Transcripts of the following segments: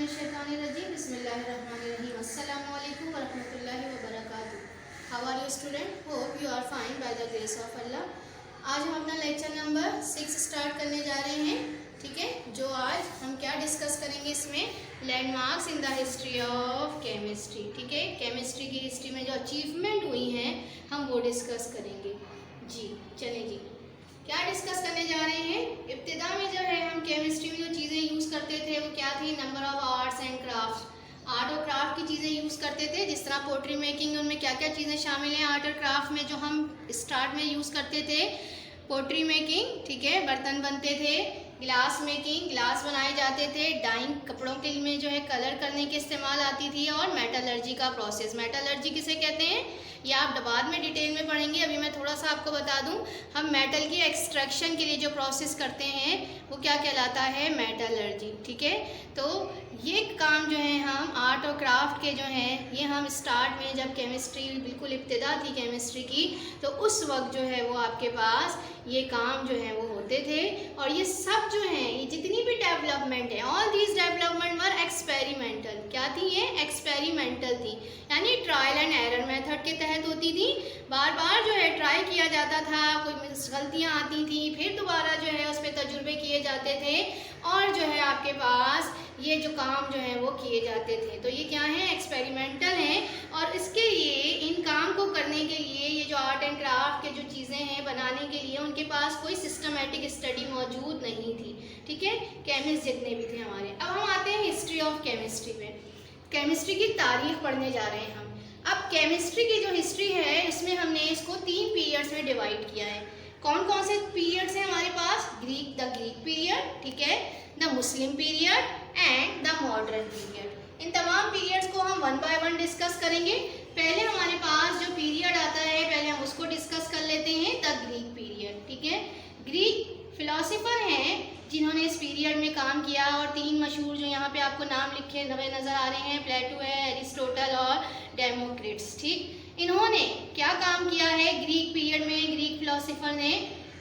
बिस्मिल्लाहिर्रहमानिर्रहीम बिस्मिल्लाहिर्रहमानिर्रहीम अस्सलामु अलैकुम वरहमतुल्लाहि वबरकातुहू। How are you student? Hope you are fine by the grace of अल्लाह। आज हम अपना लेक्चर नंबर 6 स्टार्ट करने जा रहे हैं। ठीक है, जो आज हम क्या डिस्कस करेंगे इसमें, landmarks in the history of chemistry. ठीक है, केमिस्ट्री की हिस्ट्री में जो अचीवमेंट हुई हैं हम वो डिस्कस करेंगे। जी चलिए जी, क्या डिस्कस करने जा रहे हैं। इब्तिदा में जो है हम केमिस्ट्री में जो चीज़ें यूज़ करते थे वो क्या थी, number of arts and craft. Art और क्राफ्ट की चीज़ें यूज़ करते थे, जिस तरह पोट्री मेकिंग, उनमें क्या क्या चीज़ें शामिल हैं आर्ट और क्राफ्ट में जो हम स्टार्ट में यूज़ करते थे। पोट्री मेकिंग, ठीक है, बर्तन बनते थे। ग्लास मेकिंग, ग्लास बनाए जाते थे। डाइंग, कपड़ों के लिए जो है कलर करने के इस्तेमाल आती थी। और मेटलर्जी का प्रोसेस, मेटलर्जी किसे कहते हैं ये आप बाद में डिटेल में पढ़ेंगे। अभी मैं थोड़ा सा आपको बता दूं, हम मेटल की एक्सट्रैक्शन के लिए जो प्रोसेस करते हैं वो क्या कहलाता है, मेटलर्जी। ठीक है, तो ये काम जो है हम आर्ट और क्राफ्ट के जो हैं ये हम स्टार्ट में जब केमिस्ट्री बिल्कुल इब्तिदा थी केमिस्ट्री की, तो उस वक्त जो है वो आपके पास ये काम जो है वो होते थे। और ये सब जो हैं, ये जितनी भी डेवलपमेंट है, all these development were experimental. क्या थी ये, एक्सपेरिमेंटल थी, यानी ट्रायल एंड एरर मेथड के तहत होती थी। बार बार जो है ट्राई किया जाता था, कोई गलतियाँ आती थी, फिर दोबारा जो है उस पर तजुर्बे किए जाते थे और जो है आपके पास ये जो काम जो है वो किए जाते थे। तो ये क्या है, एक्सपेरिमेंटल हैं। और इसके लिए, इन काम को करने के लिए, ये जो आर्ट एंड क्राफ्ट के जो चीज़ें हैं बनाने के लिए उनके पास कोई सिस्टमेटिक स्टडी मौजूद नहीं थी। ठीक है, केमिस्ट जितने भी थे हमारे। अब हम आते हैं हिस्ट्री ऑफ केमिस्ट्री पे। केमिस्ट्री की तारीख पढ़ने जा रहे हैं हम। अब केमिस्ट्री की जो हिस्ट्री है इसमें हमने इसको 3 पीरियड्स में डिवाइड किया है। कौन कौन से पीरियड्स हैं हमारे पास, द ग्रीक पीरियड, ठीक है, the Muslim period and the modern period. इन तमाम पीरियड्स को हम 1 बाय 1 डिस्कस करेंगे। पहले हमारे पास जो पीरियड आता है पहले हम उसको डिस्कस कर लेते हैं, द ग्रीक पीरियड। ठीक है, ग्रीक फिलोसोफर हैं जिन्होंने इस पीरियड में काम किया, और 3 मशहूर जो यहाँ पे आपको नाम लिखे हुए नज़र आ रहे हैं, प्लेटो है, एरिस्टोटल और डेमोक्रिट्स। ठीक, इन्होंने क्या काम किया है ग्रीक पीरियड में, ग्रीक फिलोसोफर ने,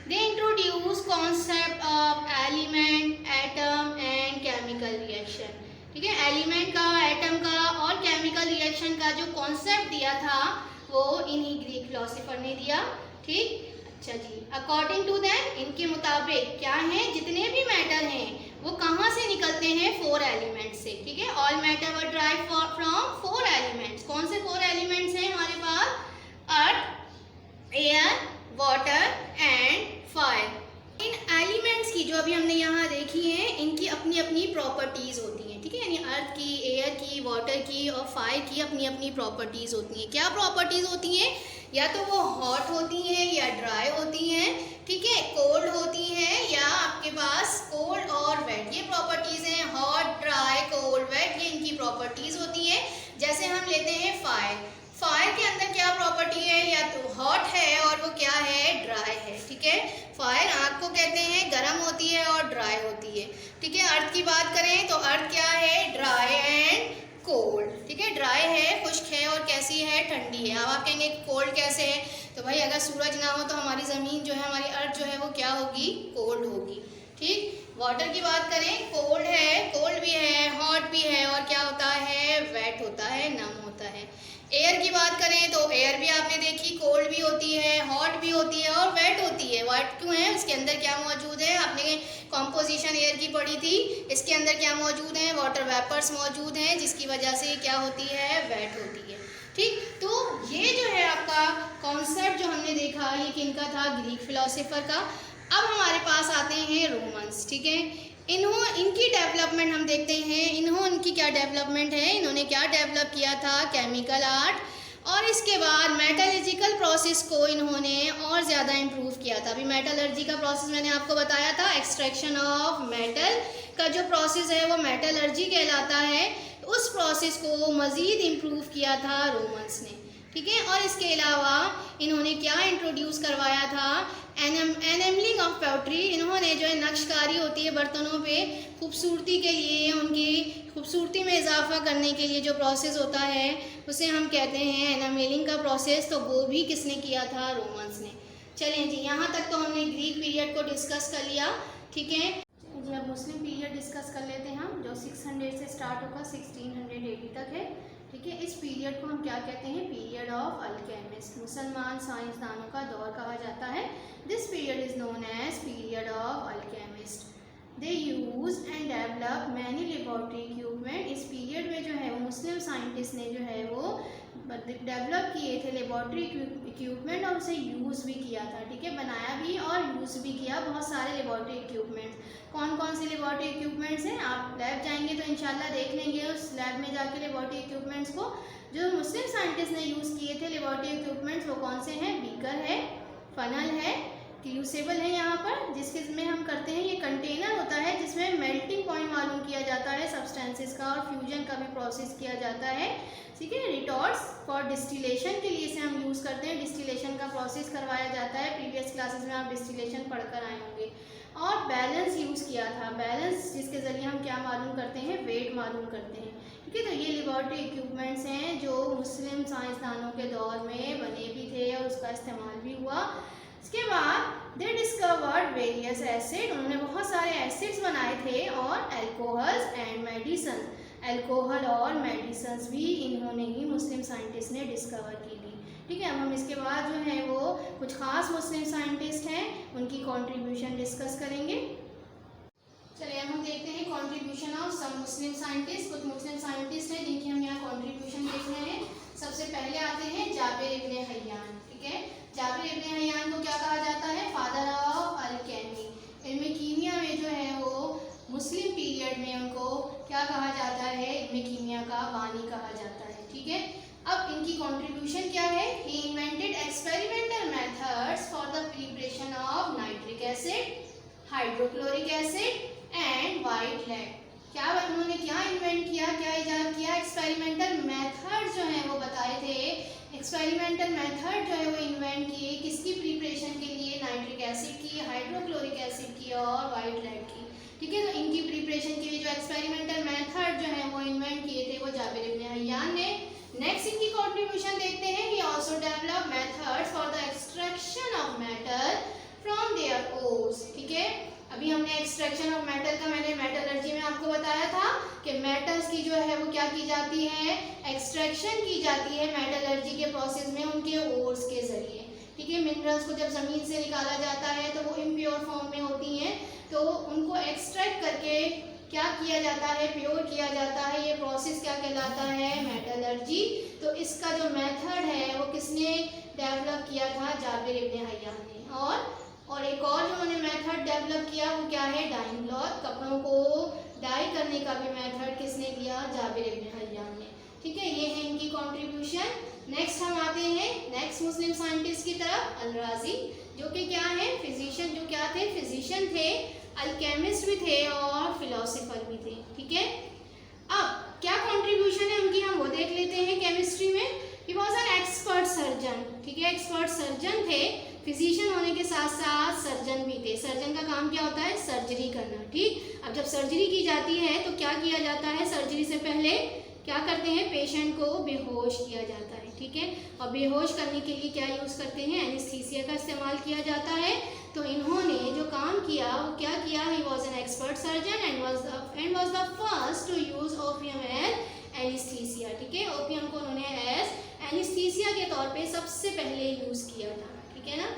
they introduce concept of element, atom and chemical reaction. ठीक है, एलिमेंट का, एटम का और केमिकल रिएक्शन का जो कॉन्सेप्ट दिया था वो इन्हीं ग्रीक फिलोसोफर ने दिया। ठीक, अच्छा जी, अकॉर्डिंग टू देम, इनके मुताबिक क्या है, जितने भी मैटर हैं वो कहाँ से निकलते हैं, 4 एलिमेंट्स से। ठीक है, all matter were derived from 4 elements. कौन से 4 एलिमेंट्स हैं हमारे पास, earth, air, water and fire. इन एलिमेंट्स की जो अभी हमने यहाँ देखी है इनकी अपनी अपनी प्रॉपर्टीज़ होती हैं। ठीक है, यानी अर्थ की, एयर की, वाटर की और फायर की अपनी अपनी प्रॉपर्टीज़ होती हैं। क्या प्रॉपर्टीज़ होती हैं, या तो वो हॉट होती हैं या ड्राई होती हैं, ठीक है, कोल्ड होती हैं या आपके पास कोल्ड और वेट। ये प्रॉपर्टीज़ हैं, हॉट, ड्राई, कोल्ड, वेट, ये इनकी प्रॉपर्टीज़ होती हैं। जैसे हम लेते हैं फायर, फायर के अंदर क्या प्रॉपर्टी है, या तो हॉट है और वो क्या है, ड्राई है। ठीक है, फायर आग को कहते हैं, गर्म होती है और ड्राई होती है। ठीक है, अर्थ की बात करें तो अर्थ क्या है, ड्राई एंड कोल्ड। ठीक है, ड्राई है, खुश्क है और कैसी है, ठंडी है। अब आप कहेंगे कोल्ड कैसे है, तो भाई अगर सूरज ना हो तो हमारी ज़मीन जो है, हमारी अर्थ जो है वो क्या होगी, कोल्ड होगी। ठीक, वाटर की बात करें, कोल्ड है, कोल्ड भी है, हॉट भी है और क्या होता है, वेट होता है, नम होता है। एयर की बात करें तो एयर भी आपने देखी, कोल्ड भी होती है, हॉट भी होती है और वेट होती है। वेट क्यों है, इसके अंदर क्या मौजूद है, आपने कॉम्पोजिशन एयर की पढ़ी थी, इसके अंदर क्या मौजूद है, वाटर वेपर्स मौजूद हैं, जिसकी वजह से क्या होती है, वेट होती है। ठीक, तो ये जो है आपका कॉन्सेप्ट जो हमने देखा ये किनका था, ग्रीक फिलोसोफर का। अब हमारे पास आते हैं रोमन्स। ठीक है, इनकी डेवलपमेंट हम देखते हैं, इनकी क्या डेवलपमेंट है, इन्होंने क्या डेवलप किया था, केमिकल आर्ट, और इसके बाद मेटलर्जिकल प्रोसेस को इन्होंने और ज़्यादा इम्प्रूव किया था। अभी मेटलर्जी का प्रोसेस मैंने आपको बताया था, एक्सट्रैक्शन ऑफ मेटल का जो प्रोसेस है वो मेटलर्जी कहलाता है। उस प्रोसेस को मज़ीद इम्प्रूव किया था रोमन्स ने। ठीक है, और इसके अलावा इन्होंने क्या इंट्रोड्यूस करवाया था, एनेमलिंग ऑफ पोट्री। इन्होंने जो है नक्शकारी होती है बर्तनों पे, खूबसूरती के लिए, उनकी खूबसूरती में इजाफा करने के लिए जो प्रोसेस होता है उसे हम कहते हैं एनेमलिंग का प्रोसेस। तो वो भी किसने किया था, रोमन्स ने। चलें जी, यहाँ तक तो हमने ग्रीक पीरियड को डिस्कस कर लिया। ठीक है, जी अब मुस्लिम पीरियड डिस्कस कर लेते हैं हम, जो 600 से स्टार्ट होगा 1680 तक है। ठीक है, इस पीरियड को हम क्या कहते हैं? पीरियड ऑफ अल्केमिस्ट, मुसलमान साइंसदानों का दौर कहा जाता है। This period is known as period of alchemist. They use and develop many laboratory equipment. इस पीरियड में जो है वो मुस्लिम साइंटिस्ट ने जो है वो डेवलप किए थे लेबॉर्ट्री इक्विपमेंट और उसे यूज़ भी किया था। ठीक है, बनाया भी और यूज़ भी किया बहुत सारे लेबॉर्ट्री इक्विपमेंट्स। कौन कौन से लेबॉर्ट्री इक्विपमेंट्स हैं? आप लैब जाएंगे तो इंशाल्लाह देख लेंगे उस लैब में जाके लेबॉर्ट्री इक्विपमेंट्स को। जो मुस्लिम साइंटिस्ट ने यूज़ किए थे लेबॉर्ट्री इक्विपमेंट्स वो कौन से हैं? बीकर है, फनल है, क्रूसिबल है यहाँ पर जिसके में हम करते हैं, ये कंटेनर होता है जिसमें मेल्टिंग पॉइंट मालूम किया जाता है सब्सटेंसेस का और फ्यूजन का भी प्रोसेस किया जाता है। ठीक है, रिटॉर्ट्स फॉर डिस्टिलेशन के लिए इसे हम यूज़ करते हैं, डिस्टिलेशन का प्रोसेस करवाया जाता है। प्रीवियस क्लासेस में आप डिस्टिलेशन पढ़कर आए होंगे। और बैलेंस यूज़ किया था, बैलेंस जिसके ज़रिए हम क्या मालूम करते हैं? वेट मालूम करते हैं। ठीक है, तो ये लेबॉर्ट्री इक्विपमेंट्स हैं जो मुस्लिम साइंसदानों के दौर में बने भी थे और उसका इस्तेमाल भी हुआ। इसके बाद दे डिस्कवर्ड वेरियस एसिड, उन्होंने बहुत सारे एसिड्स बनाए थे और एल्कोहल्स एंड मेडिसन, एल्कोहल और मेडिसन्स भी इन्होंने ही मुस्लिम साइंटिस्ट ने डिस्कवर की थी। ठीक है, अब हम इसके बाद जो है वो कुछ खास मुस्लिम साइंटिस्ट हैं उनकी कंट्रीब्यूशन डिस्कस करेंगे। चलिए अब हम देखते हैं contribution of some Muslim scientist. कुछ मुस्लिम साइंटिस्ट हैं जिनकी हम यहाँ कंट्रीब्यूशन देख रहे हैं। सबसे पहले आते हैं जाबिर इब्ने हय्यान। ठीक है, जाबिर इब्ने हय्यान को क्या कहा जाता है? Father of alchemy. इल्म कीमिया में जो है वो मुस्लिम पीरियड में उनको क्या कहा जाता है? इल्म कीमिया का बानी कहा जाता है। ठीक है, अब इनकी कंट्रीब्यूशन क्या है? He invented experimental methods for the preparation of nitric acid, hydrochloric acid and white lead. क्या उन्होंने क्या इन्वेंट किया, क्या इजाद किया? एक्सपेरिमेंटल मेथड जो है वो बताए थे। एक्सपेरिमेंटल मेथड जो है वो इन्वेंट किए किसकी प्रिपरेशन के लिए? नाइट्रिक एसिड की, हाइड्रोक्लोरिक एसिड की और वाइट लेड की। ठीक है, तो इनकी प्रिपरेशन के लिए जो एक्सपेरिमेंटल मेथड जो है वो इन्वेंट किए थे वो जाबिर इब्ने हय्यान ने। नेक्स्ट इनकी कंट्रीब्यूशन देखते हैं। He also develop methods for the extraction of metal from their ores. ठीक है, अभी हमने एक्सट्रैक्शन ऑफ मेटल का मैंने मेटलर्जी में आपको बताया था कि मेटल्स की जो है वो क्या की जाती है? एक्सट्रैक्शन की जाती है मेटलर्जी के प्रोसेस में उनके ओर्स के जरिए। ठीक है, मिनरल्स को जब ज़मीन से निकाला जाता है तो वो इम्प्योर फॉर्म में होती हैं, तो उनको एक्सट्रैक्ट करके क्या किया जाता है? प्योर किया जाता है। ये प्रोसेस क्या कहलाता है? मेटलर्जी। तो इसका जो मेथड है वो किसने डेवलप किया था? जाबिर इब्ने हय्यान ने। और एक और जो उन्होंने मेथड डेवलप किया वो क्या है? डाइंग क्लॉथ, कपड़ों को डाई करने का भी मेथड किसने दिया? जाबिर इब्ने हय्यान ने। ठीक है, ये है इनकी कंट्रीब्यूशन। नेक्स्ट हम आते हैं नेक्स्ट मुस्लिम साइंटिस्ट की तरफ, अल-राज़ी, जो कि क्या है? फिजिशियन, जो क्या थे? फिजिशियन थे, अल्केमिस्ट भी थे और फिलोसोफर भी थे। ठीक है, अब क्या कंट्रीब्यूशन है उनकी हम वो देख लेते हैं। केमिस्ट्री में ही वॉज एन एक्सपर्ट सर्जन। ठीक है, एक्सपर्ट सर्जन थे, फिजिशियन होने के साथ साथ सर्जन भी थे। सर्जन का काम क्या होता है? सर्जरी करना। ठीक, अब जब सर्जरी की जाती है तो क्या किया जाता है? सर्जरी से पहले क्या करते हैं? पेशेंट को बेहोश किया जाता है। ठीक है, और बेहोश करने के लिए क्या यूज़ करते हैं? एनेस्थीसिया का इस्तेमाल किया जाता है। तो इन्होंने जो काम किया वो क्या किया? He was an expert surgeon and was the first to use opium as anaesthesia. ठीक है, ओपियम को उन्होंने एज एनेस्थीसिया के तौर पे सबसे पहले यूज़ किया था। ठीक है ना।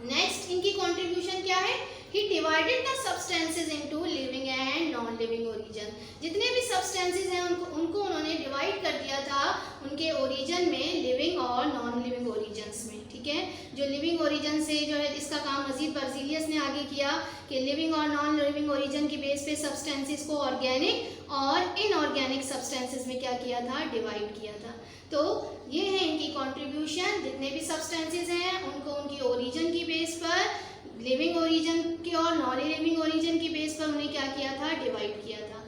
नेक्स्ट इनकी कंट्रीब्यूशन क्या है? He divided the substances into living and non living origin. जितने भी सब्सटेंसेस हैं उनको उन्होंने डिवाइड कर दिया था उनके ओरिजिन में, लिविंग और नॉन लिविंग ओरिजिन्स में। ठीक है, जो लिविंग ओरिजिन से जो है इसका काम मजीद बर्जिलियस ने आगे किया कि लिविंग और नॉन लिविंग ओरिजिन की बेस पे सब्सटेंसेस को ऑर्गेनिक और इनऑर्गेनिक सब्सटेंसेस में क्या किया था? डिवाइड किया था। तो ये है इनकी कंट्रीब्यूशन। जितने भी सब्सटेंसेस हैं उनको उनकी ओरिजिन की बेस पर, लिविंग ओरिजिन की और नॉन लिविंग ओरिजिन की बेस पर उन्हें क्या किया था? डिवाइड किया था।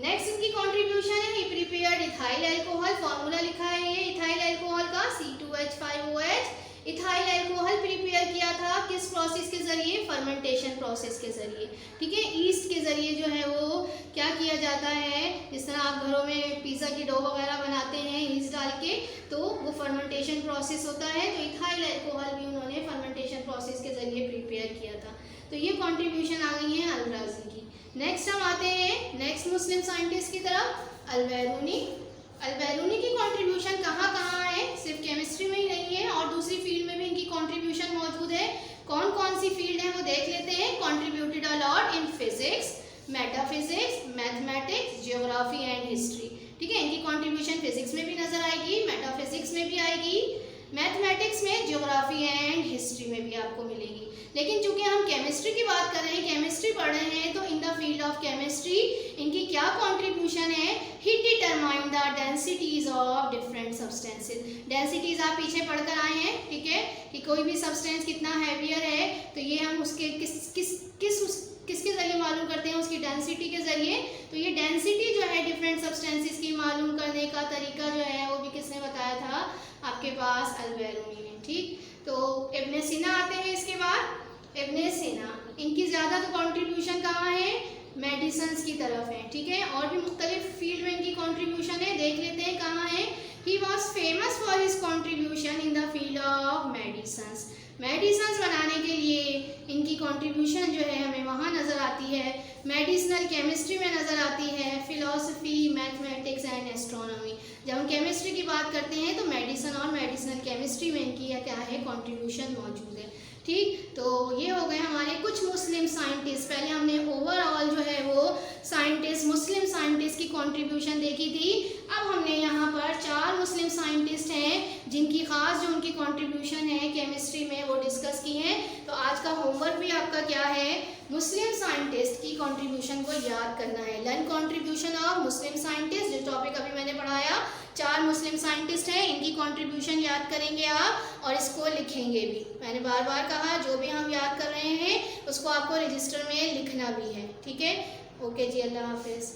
नेक्स्ट इनकी कंट्रीब्यूशन है, ही प्रिपेयर्ड इथाइल अल्कोहल। फॉर्मूला लिखा है ये इथाइल अल्कोहल का, C2H5OH। इथाइल अल्कोहल प्रिपेयर किया था किस प्रोसेस के जरिए? फर्मेंटेशन प्रोसेस के जरिए। ठीक है, ईस्ट के जरिए जो है वो क्या किया जाता है? जिस तरह आप घरों में पिज़्ज़ा की डो वगैरह बनाते हैं ईस्ट डाल के, तो वो फर्मेंटेशन प्रोसेस होता है। तो इथाइल अल्कोहल भी उन्होंने फर्मेंटेशन प्रोसेस के जरिए प्रिपेयर किया था। तो ये कॉन्ट्रीब्यूशन आ गई है अल-राज़ी की। नेक्स्ट हम आते हैं नेक्स्ट मुस्लिम साइंटिस्ट की तरफ, अल-बैरूनी। अल-बैरूनी की कंट्रीब्यूशन कहाँ कहाँ है, सिर्फ केमिस्ट्री में ही नहीं है और दूसरी फील्ड में भी इनकी कंट्रीब्यूशन मौजूद है। कौन कौन सी फील्ड है वो देख लेते हैं। Contributed a lot in physics, metaphysics, mathematics, geography and history. ठीक है, इनकी कंट्रीब्यूशन फिजिक्स में भी नजर आएगी, मेटाफिजिक्स में भी आएगी, मैथमेटिक्स में, जियोग्राफी एंड हिस्ट्री में भी आपको मिलेगी। लेकिन चूंकि हम केमिस्ट्री की बात कर रहे हैं, केमिस्ट्री पढ़ रहे हैं, तो in the field of chemistry इनकी क्या कंट्रीब्यूशन है, he determine the densities of different substances. Densities आप पीछे पढ़कर आए हैं, ठीक है, कि कोई भी सब्सटेंस कितना हैवियर है तो ये हम उसके किसके जरिए मालूम करते हैं, उसकी डेंसिटी के जरिए। तो ये डेंसिटी जो है डिफरेंट सब्सटेंसेस की मालूम करने का तरीका जो है वो भी किसने बताया था, आपके पास अल-बैरूनी ने। ठीक, तो इब्ने सीना आते हैं इसके बाद। इब्ने सीना, इनकी ज़्यादा तो कंट्रीब्यूशन कहाँ है, मेडिसिन्स की तरफ है। ठीक है, और भी मुख्तलिफ फील्ड में इनकी कंट्रीब्यूशन है, देख लेते हैं कहाँ है। He was famous for his contribution in the field of medicines. Medicines बनाने के लिए इनकी कंट्रीब्यूशन जो है हमें वहाँ नज़र आती है, मेडिसिनल केमिस्ट्री में नज़र आती है, फिलॉसफी, मैथमेटिक्स एंड एस्ट्रोनॉमी। जब हम केमिस्ट्री की बात करते हैं तो मेडिसिन और मेडिसिनल केमिस्ट्री में इनकी क्या है, कंट्रीब्यूशन मौजूद है। ठीक, तो ये हो गए हमारे कुछ मुस्लिम साइंटिस्ट। पहले हमने ओवरऑल जो है वो साइंटिस्ट, मुस्लिम साइंटिस्ट की कंट्रीब्यूशन देखी थी। अब हमने यहाँ पर 4 मुस्लिम साइंटिस्ट हैं जिनकी ख़ास जो उनकी कंट्रीब्यूशन है केमिस्ट्री में वो डिस्कस की हैं। तो आज का होमवर्क भी आपका क्या है, मुस्लिम साइंटिस्ट की कंट्रीब्यूशन को याद करना है। Learn contribution of Muslim scientist, जो टॉपिक अभी मैंने पढ़ाया, 4 मुस्लिम साइंटिस्ट हैं, इनकी कंट्रीब्यूशन याद करेंगे आप और इसको लिखेंगे भी। मैंने बार बार कहा जो भी हम याद कर रहे हैं उसको आपको रजिस्टर में लिखना भी है। ठीक है, ओके जी, अल्लाह हाफिज़।